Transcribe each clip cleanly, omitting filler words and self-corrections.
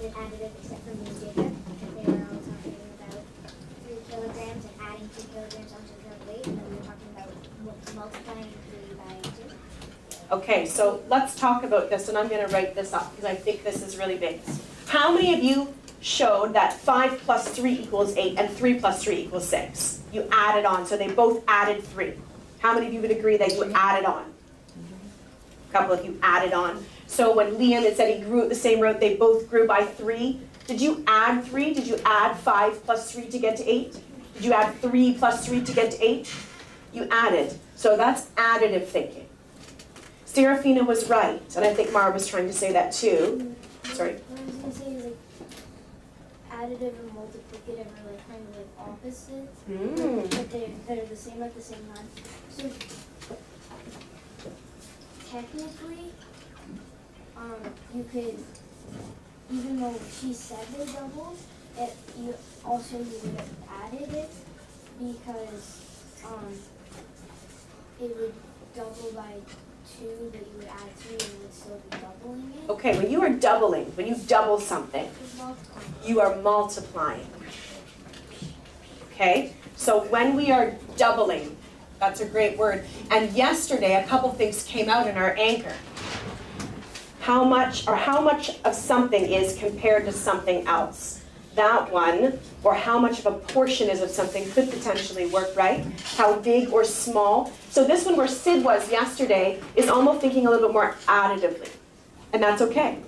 did additive except for me and Jacob. They were all talking about 3 kilograms and adding 2 kilograms onto the weight, and then we were talking about multiplying 3 by 2. Okay, so let's talk about this, and I'm going to write this up because I think this is really big. How many of you showed that 5 plus 3 equals 8 and 3 plus 3 equals 6? You added on, so they both added 3. How many of you would agree that you added on? A couple of you added on. So when Liam had said he grew at the same rate, they both grew by 3. Did you add 3? Did you add 5 plus 3 to get to 8? Did you add 3 plus 3 to get to 8? You added. So that's additive thinking. Serafina was right, and I think Mara was trying to say that too. Sorry. What I was going to say is like additive and multiplicative are like kind of like opposites, but they're the same at the same time. So technically, you could, even though she said they doubled, you would have added it because it would double by 2, but you would add 3 and it would still be doubling it. Okay, when you are doubling, when you double something, you are multiplying. Okay, so when we are doubling, that's a great word. And yesterday, a couple things came out in our anchor. How much of something is compared to something else? That one, or how much of a portion is of something could potentially work, right? How big or small. So this one where Sid was yesterday is almost thinking a little bit more additively. And that's okay.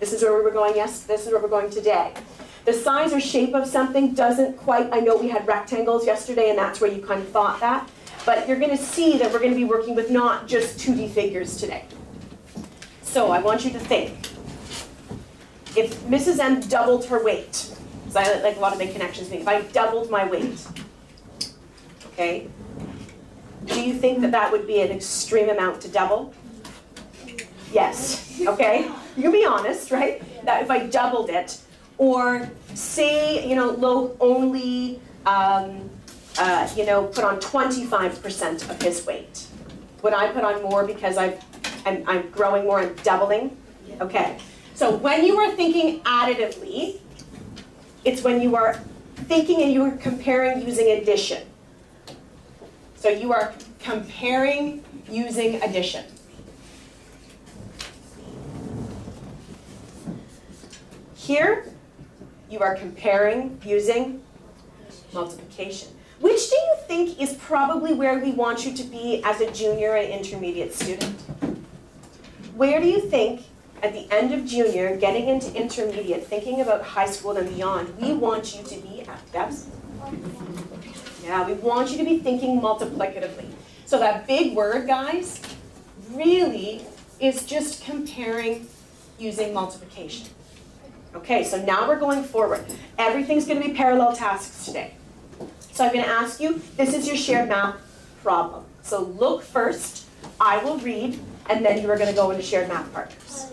This is where we were going, yes, this is where we're going today. The size or shape of something doesn't quite, I know we had rectangles yesterday and that's where you kind of thought that. But you're going to see that we're going to be working with not just 2D figures today. So I want you to think. If Mrs. M doubled her weight, because I like a lot of big connections, if I doubled my weight, okay, do you think that that would be an extreme amount to double? Yes, okay? You can be honest, right? That if I doubled it, or say, Lo only, put on 25% of his weight. Would I put on more because I'm growing more and doubling? Okay. So when you are thinking additively, it's when you are thinking and you are comparing using addition. So you are comparing using addition. Here, you are comparing using multiplication. Which do you think is probably where we want you to be as a junior and intermediate student? Where do you think, at the end of junior, getting into intermediate, thinking about high school and beyond, we want you to be at, Debs? Yeah, we want you to be thinking multiplicatively. So that big word, guys, really is just comparing using multiplication. Okay, so now we're going forward. Everything's going to be parallel tasks today. So I'm going to ask you, this is your shared math problem. So look first, I will read, and then you are going to go into shared math partners.